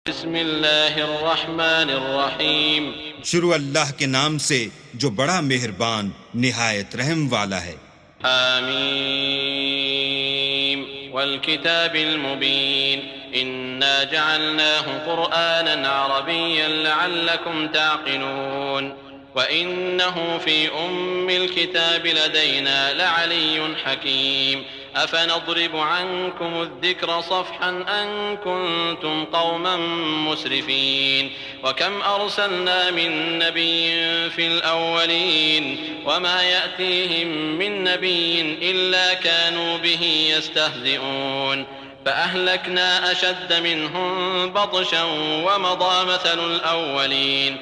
बिस्मिल्लाहिर्रहमानिर्रहीम। शुरू अल्लाह के नाम से जो बड़ा मेहरबान निहायत रहम वाला है। हामीम वल किताबिल मुबीन इन्ना जअलनाहु कुरआनन अरबिय्यन लअल्लकुम ताक़िलून व इन्नहु फ़ी उम्मिल किताबि लदैना लअलिय्युन हकीम अफनضرब अन्कुम الذिक्र صफ़हन अन कुन्तुम क़ौमन मुस्रिफ़ीन वकम अर्सलना मिन नबिय्यिन फ़िल अव्वलीन वमा यअतीहिम मिन नबिय्यिन इल्ला कानू बिही यस्तहज़िऊन फ़अहलकना अशद्द मिनहुम बत्शन वमज़ा मसलुल अव्वलीन।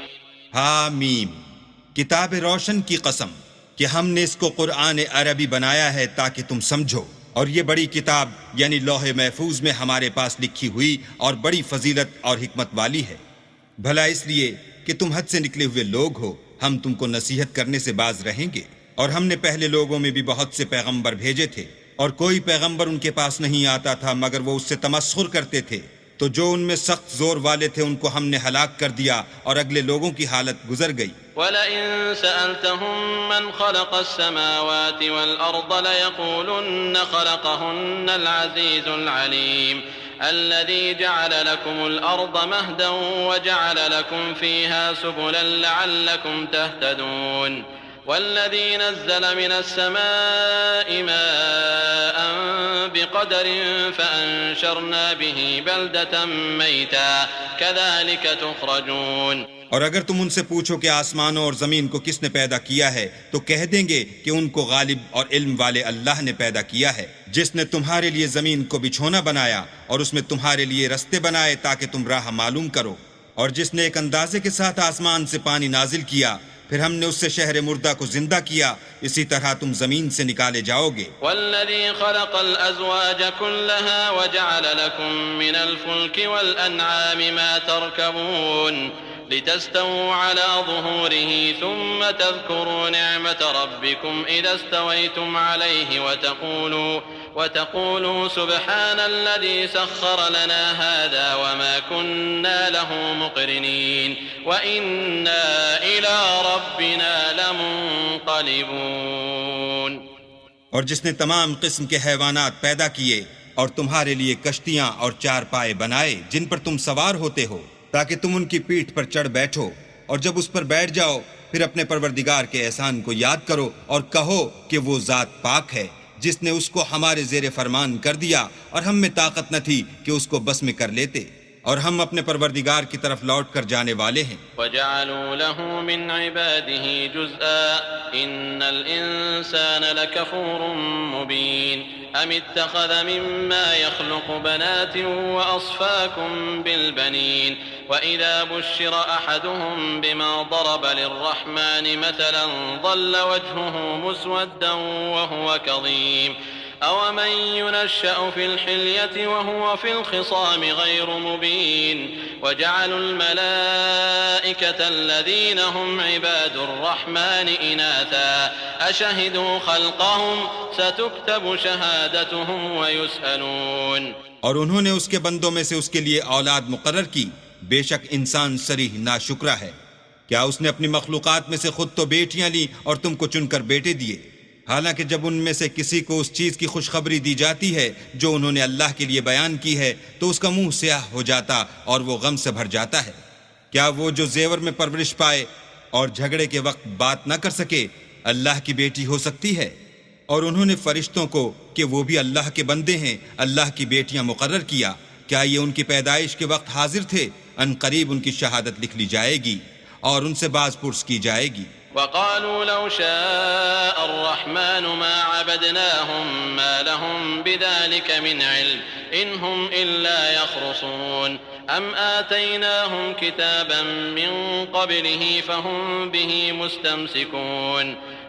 हामीम, किताब रोशन की कसम कि हमने इसको कुरआन अरबी बनाया है ताकि तुम समझो, और ये बड़ी किताब यानी लौहे महफूज में हमारे पास लिखी हुई और बड़ी फजीलत और हिकमत वाली है। भला इसलिए कि तुम हद से निकले हुए लोग हो, हम तुमको नसीहत करने से बाज रहेंगे। और हमने पहले लोगों में भी बहुत से पैगंबर भेजे थे, और कोई पैगंबर उनके पास नहीं आता था मगर वो उससे तमस्खुर करते थे। तो जो उनमें सख्त जोर वाले थे उनको हमने हलाक कर दिया, और अगले लोगों की हालत गुजर गई। वलइन सअल्तहुम मन खलक़स समावाति वल अर्द लयक़ूलुन्न खलक़हुन्नल अज़ीज़ुल अलीम अल्लज़ी जअल लकुमुल अर्द महदन व जअल लकुम फ़ीहा सुबुलन लअल्लकुम तहतदून वल्लज़ी नज़्ज़ल मिनस समाइ माअन बिक़दरिन फ़अंशरना बिही बल्दतन मैता कज़ालिक तुख़रजून। और अगर तुम उनसे पूछो कि आसमानों और ज़मीन को किसने पैदा किया है, तो कह देंगे कि उनको गालिब और इल्म वाले अल्लाह ने पैदा किया है, जिसने तुम्हारे लिए ज़मीन को बिछोना बनाया और उसमें तुम्हारे लिए रस्ते बनाए ताकि तुम राह मालूम करो, और जिसने एक अंदाजे के साथ आसमान से पानी नाजिल किया, फिर हमने उससे शहर मुर्दा को जिंदा किया, इसी तरह तुम जमीन से निकाले जाओगे। वल्लज़ी खलक़ल अज़वाज कुल्लहा व जअल लकुम मिनल फुल्कि वल अनआमि मा तरकबून लितस्तवू अला ज़ुहूरिही सुम्म तज़कुरू निअमत रब्बिकुम इज़ा इस्तवैतुम अलैहि व तक़ूलू सुब्हानल्लज़ी सख़्ख़र लना हाज़ा व मा कुन्ना लहू मुक़रिनीन व इन्ना इला रब्बिना लमुन्क़लिबून। और जिसने तमाम किस्म के हैवानात पैदा किए और तुम्हारे लिए कश्तियां और चारपाए बनाए जिन पर तुम सवार होते हो, ताकि तुम उनकी पीठ पर चढ़ बैठो, और जब उस पर बैठ जाओ फिर अपने परवरदिगार के एहसान को याद करो और कहो कि वो ज़ात पाक है जिसने उसको हमारे ज़ेरे फरमान कर दिया और हम में ताकत न थी कि उसको बस में कर लेते, और हम अपने परवरदिगार की तरफ लौट कर जाने वाले हैं। वजअलू लहू मिन इबादिही जुज़अ इन्नल इंसान लकफूरुम मुबीन अम इत्तख़ज़ मिम्मा यख़्लुक़ु बनातिन व अस्फ़ाकुम बिलबनीन व इज़ा बुश्शिर अहदुहुम बिमा ضरब लिर्रहमानि मसलन ظल वजहुहु मुस्वद्दन व हुव कज़ीम अवमन युनश्शअ फ़िल हिल्यति व हुव फ़िल ख़िसामि गैर मुबीन वजअलुल मलाइकता अल्लज़ीना हुम इबादुर रहमानि इनासा अशहिदू ख़ल्क़हुम सतुक्तबु शहादतुहुम व युसअलून। और उन्होंने उसके बंदों में से उसके लिए औलाद मुकर्रर की, बेशक इंसान सरीह नाशुक्रा है। क्या उसने अपनी मखलूक़ात में से खुद तो बेटियां ली और तुमको चुनकर बेटे दिए, हालांकि जब उनमें से किसी को उस चीज़ की खुशखबरी दी जाती है जो उन्होंने अल्लाह के लिए बयान की है तो उसका मुंह स्याह हो जाता और वो गम से भर जाता है। क्या वो जो जेवर में परवरिश पाए और झगड़े के वक्त बात न कर सके अल्लाह की बेटी हो सकती है? और उन्होंने फरिश्तों को कि वो भी अल्लाह के बंदे हैं अल्लाह की बेटियां मुकर्रर किया। क्या ये उनकी पैदाइश के वक्त हाजिर थे? अनकरीब उनकी शहादत लिख ली जाएगी और उनसे बाज पुरस की जाएगी। वक़ालू लौ शाअ अर्रहमानु मा अबदनाहुम मा लहुम बिज़ालिक मिन इल्म इन हुम इल्ला यख़रुसून अम आतैनाहुम किताबन मिन क़ब्लिही फ़हुम बिही मुस्तमसिकून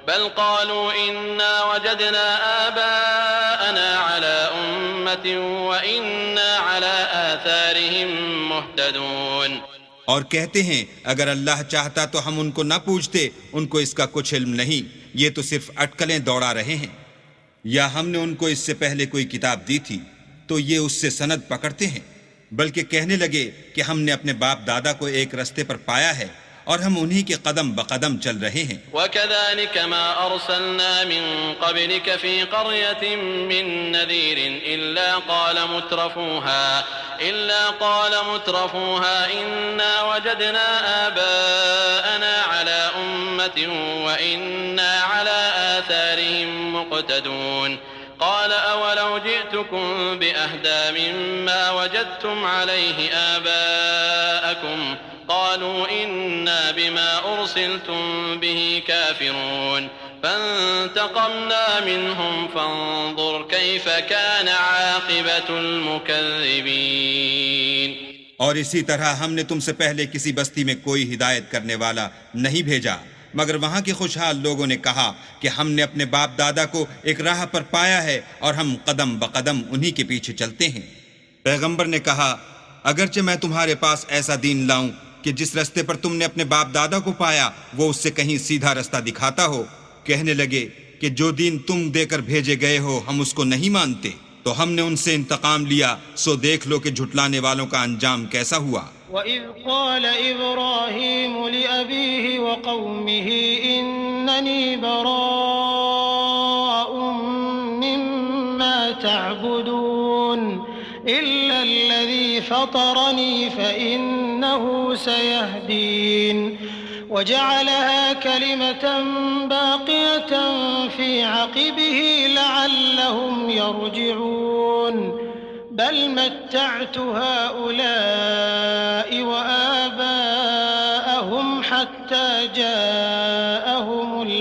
बल क़ालू इन्ना वजदना आबाअना अला उम्मतिन व इन्ना अला आथारिहिम मुहतदून। और कहते हैं अगर अल्लाह चाहता तो हम उनको न पूछते, उनको इसका कुछ इल्म नहीं, ये तो सिर्फ अटकलें दौड़ा रहे हैं। या हमने उनको इससे पहले कोई किताब दी थी तो ये उससे सनद पकड़ते हैं, बल्कि कहने लगे कि हमने अपने बाप दादा को एक रास्ते पर पाया है और हम उन्हीं के कदम बकदम चल रहे हैं। वकज़ालिक मा अर्सलना मिन क़ब्लिक फ़ी क़र्यतिन मिन नज़ीरिन इल्ला क़ाल मुत्रफ़ूहा इन्ना वजदना आबाअना अला उम्मतिन व इन्ना अला आथारिहिम मुक़्तदून क़ाल अवलौ जि'तुकुम बिअहदा मिम्मा वजदतुम अलैहि आबाअकुम क़ालू इन्ना बिमा उर्सिलतुम बिही काफ़िरून फ़ंतक़मना मिनहुम फ़ंज़ुर कैफ़ कान आक़िबतुल मुकज़्ज़िबीन। और इसी तरह हमने तुमसे पहले किसी बस्ती में कोई हिदायत करने वाला नहीं भेजा, मगर वहां के खुशहाल लोगों ने कहा कि हमने अपने बाप दादा को एक राह पर पाया है और हम कदम बकदम उन्हीं के पीछे चलते हैं। पैगंबर ने कहा, अगरचे मैं तुम्हारे पास ऐसा दीन लाऊं कि जिस रास्ते पर तुमने अपने बाप दादा को पाया वो उससे कहीं सीधा रास्ता दिखाता हो, कहने लगे कि जो दीन तुम देकर भेजे गए हो हम उसको नहीं मानते, तो हमने उनसे इंतकाम लिया, सो देख लो कि झुटलाने वालों का अंजाम कैसा हुआ। वइज़ क़ाल इब्राहीम लिअबीहि व क़ौमिहि इन्ननी बराअुम मिम्मा तअबुदून इल्ला अल्लज़ी फ़तरनी फ़इन्नहु सयहदीन वजअलहा कलिमतन बाक़ियतन फ़ी अक़िबिहि लअल्लहुम यरजिऊन बल मत्तअतु हाउलाइ व आबाअहुम हत्ता जाअहुमुल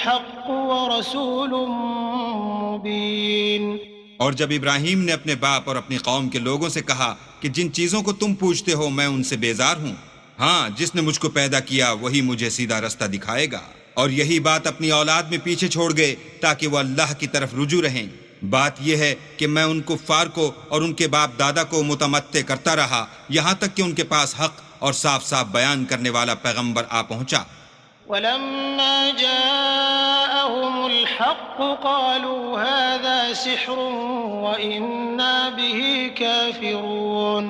हक़्क़ व रसूलुम मुबीन। और जब इब्राहीम ने अपने बाप और अपनी कौम के लोगों से कहा कि जिन चीजों को तुम पूछते हो मैं उनसे बेजार हूँ, हाँ, जिसने मुझको पैदा किया वही मुझे सीधा रास्ता दिखाएगा, और यही बात अपनी औलाद में पीछे छोड़ गए ताकि वो अल्लाह की तरफ रुजू रहें। बात यह है कि मैं उन कुफ्फार को और उनके बाप दादा को मुतमत्ते करता रहा यहाँ तक कि उनके पास हक और साफ साफ बयान करने वाला पैगंबर आ पहुँचा। वलम्मा जाअहुमुल हक़्क़ क़ालू हाज़ा सिह्रुन व इन्ना बिही काफ़िरून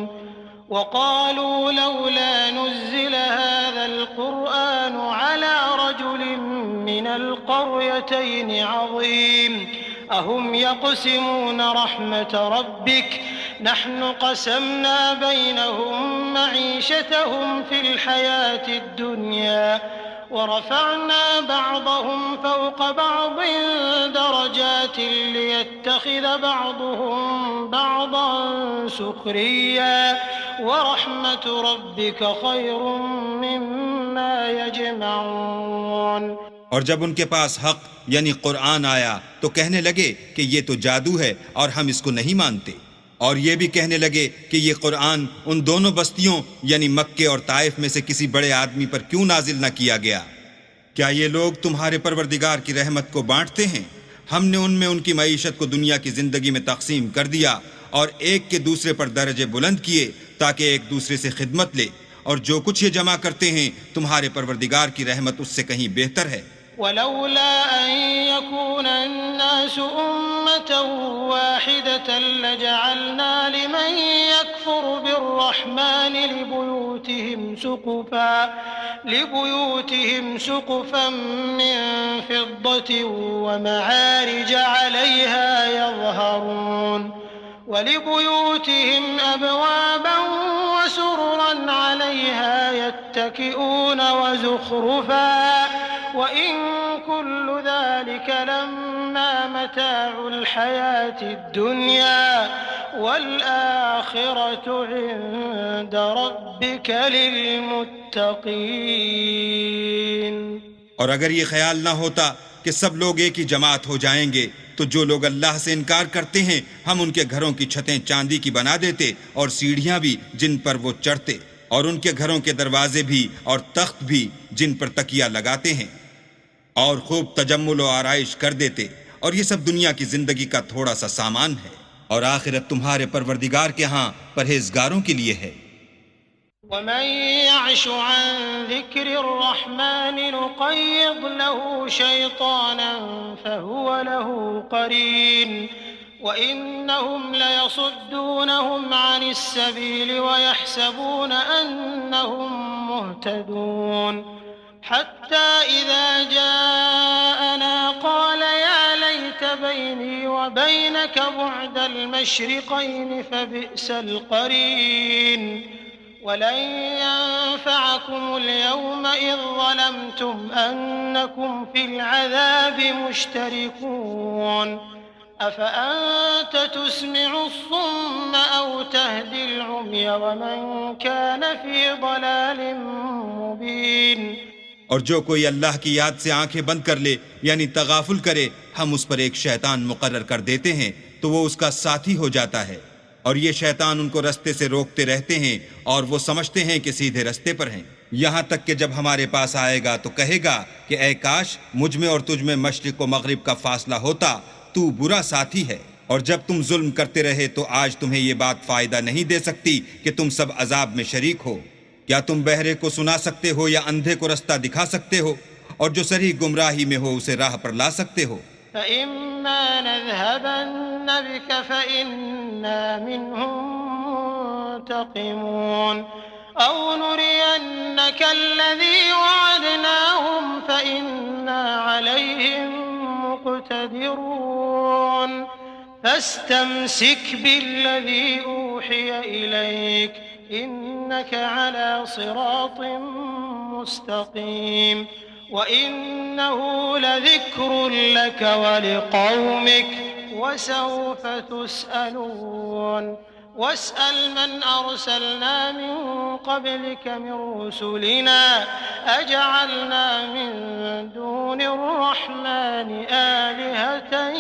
वक़ालू लौला नुज़्ज़िल हाज़ल क़ुरआनु अला रजुलिन मिनल क़र्यतैनि अज़ीम अहुम यक़सिमून रहमत रब्बिक नहनु क़समना बैनहुम मईशतहुम फ़िल हयातिद दुनिया ورفعنا بعضهم فوق بعض درجات ليتخذ بعضهم بعضا سخريا ورحمة ربك خير مما يجمعون। और जब उनके पास हक यानी कुरान आया तो कहने लगे कि ये तो जादू है और हम इसको नहीं मानते, और ये भी कहने लगे कि ये कुरान उन दोनों बस्तियों यानी मक्के और ताइफ में से किसी बड़े आदमी पर क्यों नाजिल न किया गया। क्या ये लोग तुम्हारे परवरदिगार की रहमत को बांटते हैं? हमने उनमें उनकी मईशत को दुनिया की जिंदगी में तकसीम कर दिया और एक के दूसरे पर दर्जे बुलंद किए ताकि एक दूसरे से खिदमत ले, और जो कुछ ये जमा करते हैं तुम्हारे परवरदिगार की रहमत उससे कहीं बेहतर है। वलौला अन यकूना अन्नासु उम्मतन वाहिदतन लजअलना लिमन यकफुरु बिर्रहमानि लिबुयूतिहिम सुक़ुफन मिन फिद्दतिन व मआरिज अलैहा यज़हरून वलिबुयूतिहिम अबवाबन व सुरुरन अलैहा यत्तकिऊन व ज़ुख़रुफा वइन कुल्लु ज़ालिका लम्मा मताउल हयातिद दुनिया वल आखिरतु इंद रब्बिका लिलमुत्तक़ीन। और अगर ये ख्याल ना होता कि सब लोग एक ही जमात हो जाएंगे तो जो लोग अल्लाह से इनकार करते हैं हम उनके घरों की छतें चांदी की बना देते और सीढ़ियां भी जिन पर वो चढ़ते, और उनके घरों के दरवाजे भी और तख्त भी जिन पर तकिया लगाते हैं, और खूब तजम्मुल और आराइश कर देते, और ये सब दुनिया की जिंदगी का थोड़ा सा सामान है, और आखिरत तुम्हारे परवरदिगार के यहाँ परहेजगारों के लिए है। ومن يعش عن ذكر الرحمن نقيض له شيطانا فهو له قرين وإنهم ليصدونهم عن السبيل ويحسبون أنهم مهتدون حتى إذا جاءنا قال يا ليت بيني وبينك بعد المشرقين فبئس القرين ولن ينفعكم اليوم إذ ظلمتم أنكم في العذاب مشتركون أفأنت تسمع الصم أو تهدي العمي ومن كان في ضلال مبين और जो कोई अल्लाह की याद से आंखें बंद कर ले यानी तगाफुल करे, हम उस पर एक शैतान मुकर्रर कर देते हैं तो वो उसका साथी हो जाता है और ये शैतान उनको रास्ते से रोकते रहते हैं और वो समझते हैं कि सीधे रास्ते पर हैं। यहाँ तक कि जब हमारे पास आएगा तो कहेगा कि ऐ काश मुझ में और तुझ में मशरिक व मगरिब का फासला होता, तू बुरा साथी है। और जब तुम जुल्म करते रहे तो आज तुम्हें ये बात फायदा नहीं दे सकती कि तुम सब अजाब में शरीक हो। क्या तुम बहरे को सुना सकते हो या अंधे को रास्ता दिखा सकते हो, और जो सरी गुमराही में हो उसे राह पर ला सकते हो। فإما نذهبن بك فإنا منهم منتقمون أو نرينك الذي وعدناهم فإنا عليهم مقتدرون فاستمسك بالذي أوحي إليك إنك على صراط مستقيم وإنه لذكر لك ولقومك وسوف تسألون واسأل من أرسلنا من قبلك من رسلنا أجعلنا من دون الرحمن آلهة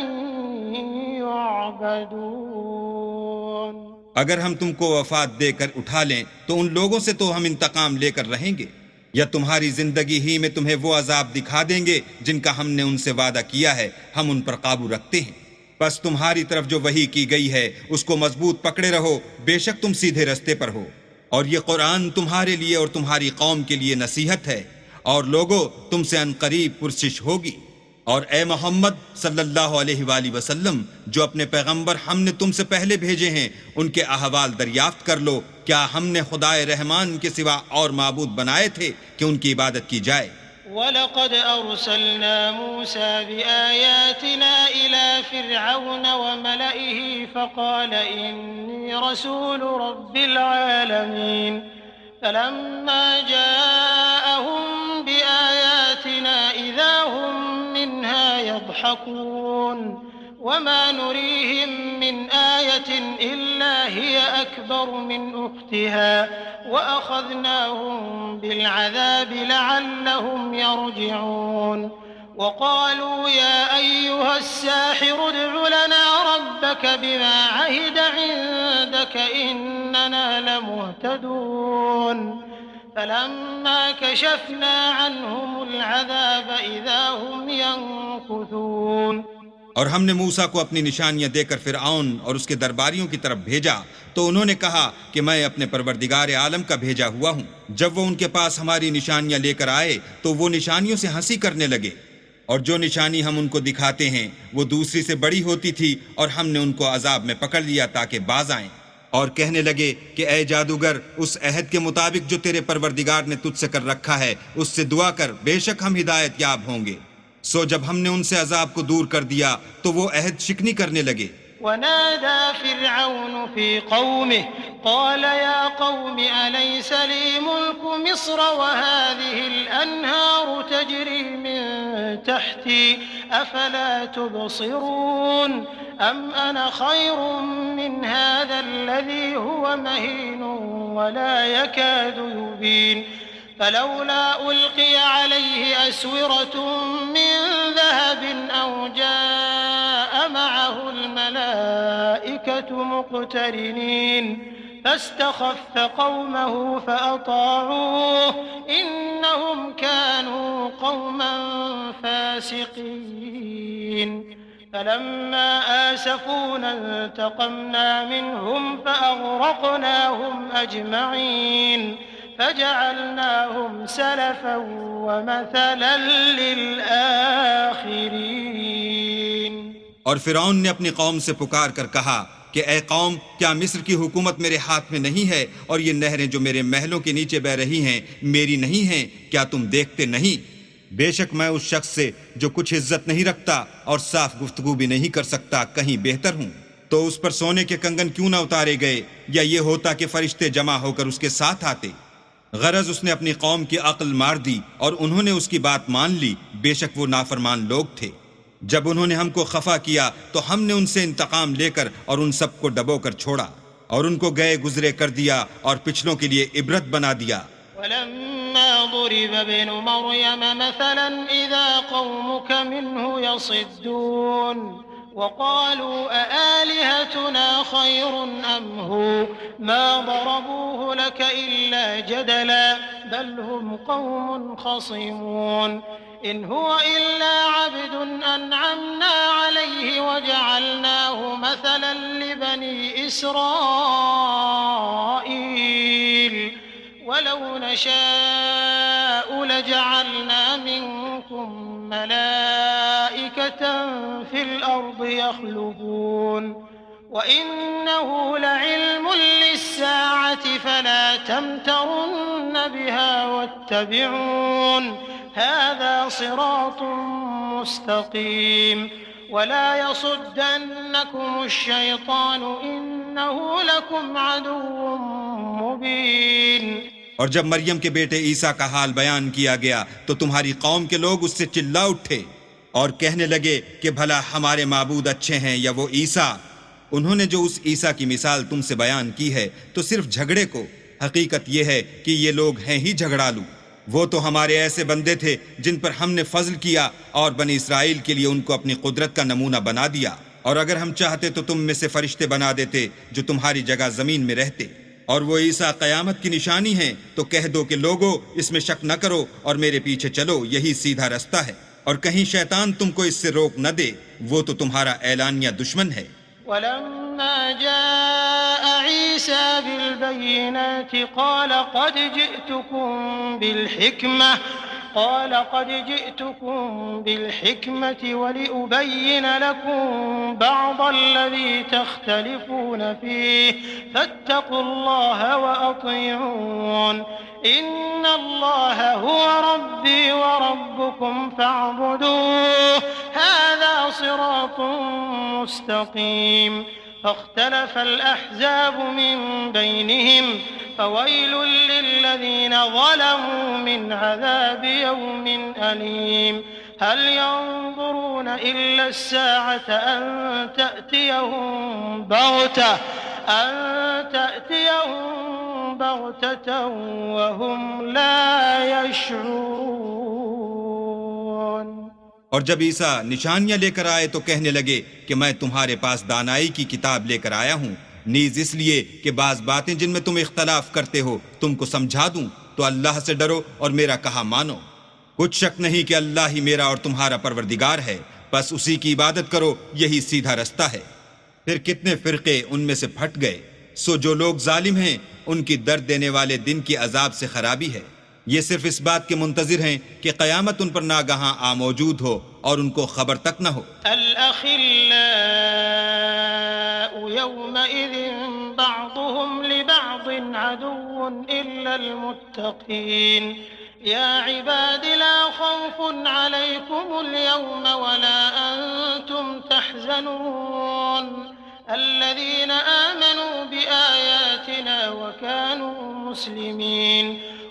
يعبدون। अगर हम तुमको वफात देकर उठा लें तो उन लोगों से तो हम इंतकाम लेकर रहेंगे, या तुम्हारी जिंदगी ही में तुम्हें वो अजाब दिखा देंगे जिनका हमने उनसे वादा किया है, हम उन पर काबू रखते हैं। बस तुम्हारी तरफ जो वही की गई है उसको मजबूत पकड़े रहो, बेशक तुम सीधे रास्ते पर हो। और ये कुरान तुम्हारे लिए और तुम्हारी कौम के लिए नसीहत है, और लोगों तुमसे अनकरीब पुरसिश होगी। और ए मोहम्मद सल्लल्लाहु अलैहि वसल्लम, जो अपने पैगंबर हमने तुमसे पहले भेजे हैं उनके अहवाल दरियाफ्त कर लो। क्या हमने खुदाए रहमान के सिवा और माबूद बनाए थे कि उनकी इबादत की जाए? वलक़द अर्सलना मूसा बिआयातिना इला फ़िरऔन व मलइही फ़क़ाल इन्नी रसूल रब्बिल आलमीन फ़लम्मा जाअहुम बिआयातिना इज़ा हुम मिन्हा यضحकून वमा नुरीहिम मिन आयतिन इल्ला हिय अकबर मिन उख्तिहा वअख़ज़नाहुम बिलअज़ाब लअल्लहुम यरजिऊन वक़ालू या अय्युहा अस्साहिर उद्'ु लना रब्बक बिमा अहिद इंदक इन्नना लमुहतदून फलम्मा कशफना अन्हुमुल अज़ाब इज़ा हुम यंकुथून। और हमने मूसा को अपनी निशानियां देकर फिरऔन और उसके दरबारियों की तरफ भेजा तो उन्होंने कहा कि मैं अपने परवरदिगार आलम का भेजा हुआ हूं। जब वो उनके पास हमारी निशानियां लेकर आए तो वो निशानियों से हंसी करने लगे, और जो निशानी हम उनको दिखाते हैं वो दूसरी से बड़ी होती थी, और हमने उनको अजाब में पकड़ लिया ताकि बाज आएं। और कहने लगे कि ऐ जादूगर, उस अहद के मुताबिक जो तेरे परवरदिगार ने तुझसे कर रखा है उससे दुआ कर, बेशक हम हिदायत याब होंगे। सो जब हमने उनसे अजाब को दूर कर दिया तो वो अहद शिकनी करने लगे। वनादा फ़िरऔन फ़ी क़ौमिही क़ाल या क़ौम अलैस ली मुल्कु मिस्र व हाज़िहिल अन्हारु तजरी मिन तहती अफ़ला तुबसिरून अम अना खैरुम मिन हाज़ाल्लज़ी हुवा महीनुन व ला यकादु युबीन फलौला उल्क़िया अलैहि अस्विरतुम मिन ज़हबिन औ जाअ मअहुल मलाइकतु मुक़्तरिनीन फस्तख़फ़्फ़ क़ौमहु फ़अताऊह इन्नहुम कानू क़ौमन फ़ासिक़ीन फलम्मा आसफ़ूना इंतक़मना मिनहुम फ़अग़रक़नाहुम अजमईन फजअलनाहुम सलफन व मसलन लिलआखिरीन। और फिरौन ने अपनी कौम से पुकार कर कहा कि ए कौम, क्या मिस्र की हुकूमत मेरे हाथ में नहीं है, और ये नहरें जो मेरे महलों के नीचे बह रही हैं मेरी नहीं हैं? क्या तुम देखते नहीं? बेशक मैं उस शख्स से जो कुछ इज्जत नहीं रखता और साफ गुफ्तगू भी नहीं कर सकता कहीं बेहतर हूँ। तो उस पर सोने के कंगन क्यों न उतारे गए, या ये होता कि फरिश्ते जमा होकर उसके साथ आते। गरज उसने अपनी कौम की अक्ल मार दी और उन्होंने उसकी बात मान ली, बेशक वो नाफरमान लोग थे। जब उन्होंने हमको खफा किया तो हमने उनसे इंतकाम लेकर और उन सबको डबोकर छोड़ा और उनको गए गुजरे कर दिया और पिछलों के लिए इबरत बना दिया। वलम्मा दुरिब इब्नु मरयम मसलन इज़ा कौमुक मिन्हु यसिद्दून वक़ालू अआलिहतुना खैरुन अम हु मा दरबूहु लक इल्ला जदला बल हुम कौमुन खसीमून इन हुवा इल्ला अब्दुन अनअमना अलैहि वजअलनाहु मसलन लिबनी इसराईल वलौ नशाअ लजअलना मिनकुम मलाइकतन फिल अर्दि यख्लुफून वइन्नहु लइल्मुन लिस्साअति फला तमतरुन्न बिहा वत्तबिऊन हाज़ा सिरातुम मुस्तक़ीम वला यसुद्दन्नकुमुश्शैतानु इन्नहु लकुम अदुव्वुम मुबीन। और जब मरियम के बेटे ईसा का हाल बयान किया गया तो तुम्हारी कौम के लोग उससे चिल्ला उठे और कहने लगे कि भला हमारे माबूद अच्छे हैं या वो ईसा। उन्होंने जो उस ईसा की मिसाल तुमसे बयान की है तो सिर्फ झगड़े को, हकीकत यह है कि ये लोग हैं ही झगड़ालू। वो तो हमारे ऐसे बंदे थे जिन पर हमने फजल किया और बनी इसराइल के लिए उनको अपनी कुदरत का नमूना बना दिया। और अगर हम चाहते तो तुम में से फरिश्ते बना देते जो तुम्हारी जगह जमीन में रहते। और वो ईसा कयामत की निशानी है, तो कह दो कि लोगो इसमें शक न करो और मेरे पीछे चलो, यही सीधा रास्ता है। और कहीं शैतान तुमको इससे रोक न दे, वो तो तुम्हारा ऐलानिया दुश्मन है। वलम्मा जाअ ईसा बिलबय्यिनाति क़ाल क़द जिअ्तुकुम बिलहिक्मति वलिउबय्यिन लकुम बअदल्लज़ी तख्तलिफून फ़ीहि फत्तक़ुल्लाह वअतिऊन इन्नल्लाह हुवा रब्बी व रब्बुकुम फ़अ्बुदूह हाज़ा सिरातुम मुस्तक़ीम। فاختلف الأحزاب من بينهم فويل للذين ظلموا من عذاب يوم أليم هل ينظرون إلا الساعة أن تأتيهم بغتة وهم لا يشعرون। और जब ईसा निशानियां लेकर आए तो कहने लगे कि मैं तुम्हारे पास दानाई की किताब लेकर आया हूँ, नीज इसलिए कि बाज बातें जिनमें तुम इख्तलाफ करते हो तुमको समझा दूं। तो अल्लाह से डरो और मेरा कहा मानो। कुछ शक नहीं कि अल्लाह ही मेरा और तुम्हारा परवरदिगार है, बस उसी की इबादत करो, यही सीधा रास्ता है। फिर कितने फिरके उनमें से फट गए। सो जो लोग जालिम हैं उनकी दर्द देने वाले दिन की अजाब से खराबी है। ये सिर्फ इस बात के मुंतजिर हैं कि क़यामत उन पर नागहां आ मौजूद हो और उनको खबर तक न हो। अल-अखिल्लाउ यौमइज़िन बअदुहुम लिबअदिन अदुव्वुन इल्लल मुत्तक़ीन या इबादी ला खौफुन अलैकुमुल यौम वला अंतुम तहज़नून الذين آمنوا بآياتنا وكانوا مسلمين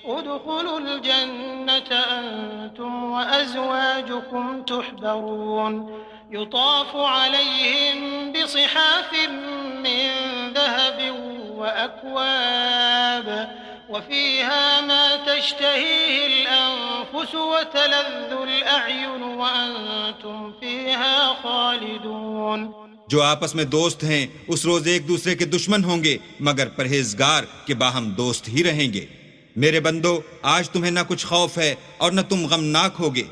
ادخلوا الجنة أنتم وأزواجكم تحبرون يطاف عليهم بصحاف من ذهب وأكواب وفيها ما تشتهيه الأنفس وتلذ الأعين وأنتم فيها خالدون। जो आपस में दोस्त हैं उस रोज एक दूसरे के दुश्मन होंगे, मगर परहेजगार के बाहम दोस्त ही रहेंगे। मेरे बंदो, आज तुम्हें न कुछ खौफ है और न तुम गमनाक होगे।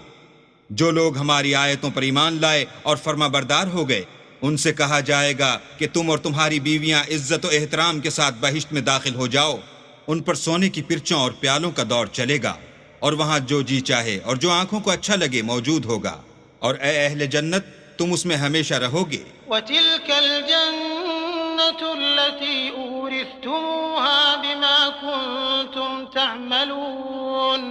जो लोग हमारी आयतों पर ईमान लाए और फर्माबरदार हो गए, उनसे कहा जाएगा कि तुम और तुम्हारी बीवियां इज्जत और एहतराम के साथ बहिश्त में दाखिल हो जाओ। उन पर सोने की पिरचों और प्यालों का दौर चलेगा और वहां जो जी चाहे और जो आंखों को अच्छा लगे मौजूद होगा। और ए अहले जन्नत, तुम उसमें हमेशा रहोगे। वतिल्कल जन्नतुल्लती उरिस्तुमूहा बिमा कुंतुम तअमलून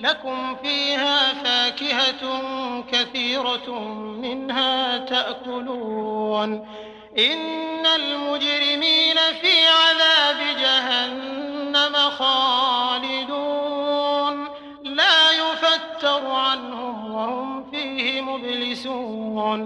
लकुम फीहा फाकिहतुन कसीरतुन मिन्हा तअकुलून इन्नल मुजरिमीन फी अज़ाब जहन्नम खालिदून ला युफत्तरु अन्हुम वहुम फीहि मुब्लिसून।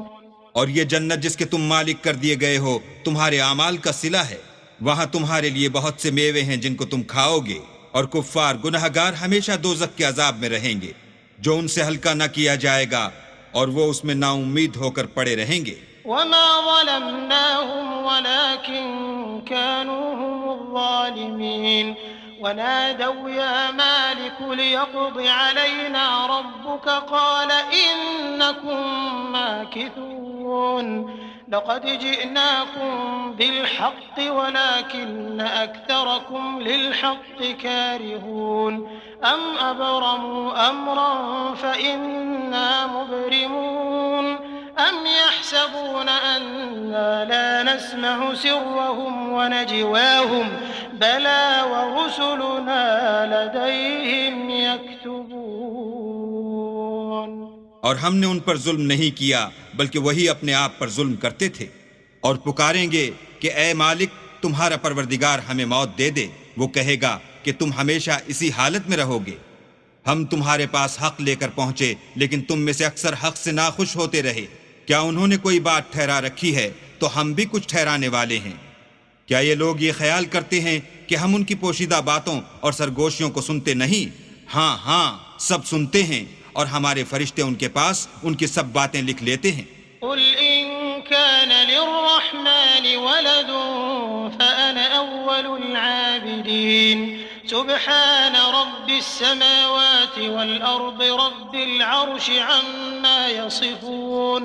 और ये जन्नत जिसके तुम मालिक कर दिए गए हो तुम्हारे आमाल का सिला है। वहां तुम्हारे लिए बहुत से मेवे हैं जिनको तुम खाओगे, और कुफ्फार गुनहगार हमेशा दोज़ख के अजाब में रहेंगे जो उनसे हल्का न किया जाएगा, और वो उसमें नाउम्मीद होकर पड़े रहेंगे। वमा ज़लमनाहुम वलाकिन कानू हुमुज़्ज़ालिमीन वनादौ या मालिक लियक़्दि अलैना रब्बुक क़ाल इन्नकुम माकिथून लक़द जिअनाकुम बिलहक़्क़ि वलाकिन्न अक्सरकुम लिलहक़्क़ि कारिहून अम अबरमू अम्रन फ़इन्ना मुब्रिमून अम यहसबून अन्ना ला नस्मअु सिर्रहुम वनजवाहुम बला वरुसुलुना लदैहिम यक्तुबून। और हमने उन पर जुल्म नहीं किया बल्कि वही अपने आप पर जुल्म करते थे। और पुकारेंगे कि ए मालिक, तुम्हारा परवरदिगार हमें मौत दे दे। वो कहेगा कि तुम हमेशा इसी हालत में रहोगे। हम तुम्हारे पास हक लेकर पहुंचे, लेकिन तुम में से अक्सर हक से नाखुश होते रहे। क्या उन्होंने कोई बात ठहरा रखी है तो हम भी कुछ ठहराने वाले हैं। क्या ये लोग ये ख्याल करते हैं कि हम उनकी पोशीदा बातों और सरगोशियों को सुनते नहीं? हाँ हाँ, सब सुनते हैं, और हमारे फरिश्ते उनके पास उनकी सब बातें लिख लेते हैं। कुल इन कान लिर्रहमानि वलदुन फअना अव्वलुल आबिदीन सुब्हान रब्बिस समावाति वल अर्दि रब्बिल अर्शि अम्मा यसिफून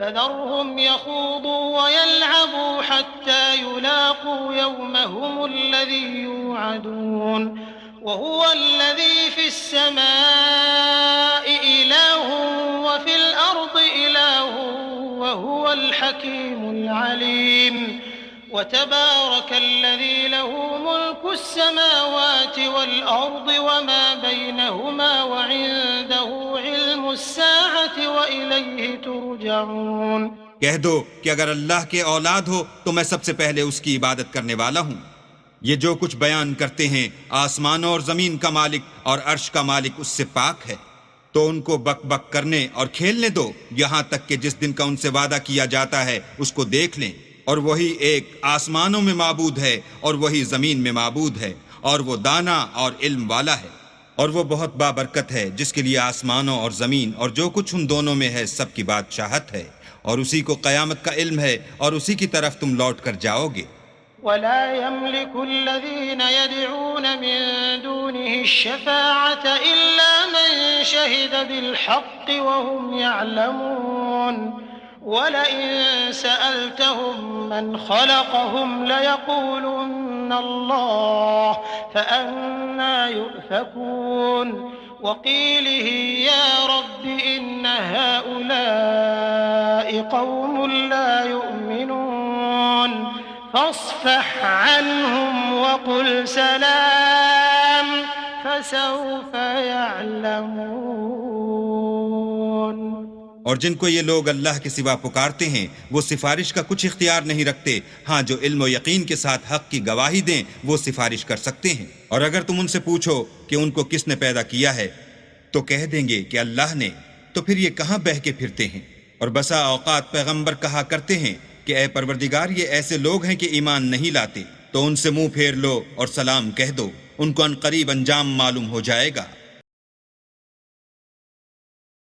फज़रहुम यख़ूदू वयल्अबू हत्ता युलाक़ू यौमहुमुल्लज़ी यूअदून वहुव अल्लज़ी फ़िस्समाइ इलाहुन वफ़िल अर्दि इलाहुन वहुवल हकीमुल अलीम वतबारकल्लज़ी लहू मुल्कुस्समावाति वल अर्दि वमा बैनहुमा वइंदहु इल्मुस्साअति व इलैहि तुरजऊन। कह दो कि अगर अल्लाह के औलाद हो तो मैं सबसे पहले उसकी इबादत करने वाला हूँ। ये जो कुछ बयान करते हैं, आसमानों और जमीन का मालिक और अर्श का मालिक उससे पाक है। तो उनको बक बक करने और खेलने दो, यहाँ तक कि जिस दिन का उनसे वादा किया जाता है उसको देख लें। और वही एक आसमानों में माबूद है और वही जमीन में माबूद है, और वो दाना और इल्म वाला है, और वो बहुत बाबरकत है जिसके लिए आसमानों और जमीन और जो कुछ उन दोनों में है सब की बादशाहत है, और उसी को क़यामत का इल्म है, और उसी की तरफ तुम लौट कर जाओगे। वला यमलिकुल्लज़ीन यदऊन मिन दूनिहि श्शफ़ाअत इल्ला मन शहिद बिलहक़्क़ि वहुम यअलमून वलइन सअल्तहुम मन खलक़हुम लयक़ूलुन्न अल्लाह फ़अन्ना युफ़कून वक़ीलिहि या रब्बि इन्न हाउलाइ क़ौमुन ला युमिनून फ़ास्फ़ह अन्हुम वक़ुल सलाम फ़सौफ़ यअलमून। और जिनको ये लोग अल्लाह के सिवा पुकारते हैं वो सिफारिश का कुछ इख्तियार नहीं रखते। हाँ, जो इल्म और यकीन के साथ हक की गवाही दें वो सिफारिश कर सकते हैं। और अगर तुम उनसे पूछो कि उनको किसने पैदा किया है तो कह देंगे कि अल्लाह ने। तो फिर ये कहाँ बह के फिरते हैं। और बसा औकात पैगंबर कहा करते हैं कि ए परवरदिगार, ये ऐसे लोग हैं कि ईमान नहीं लाते, तो उनसे मुंह फेर लो और सलाम कह दो, उनको अनकरीब अंजाम मालूम हो जाएगा।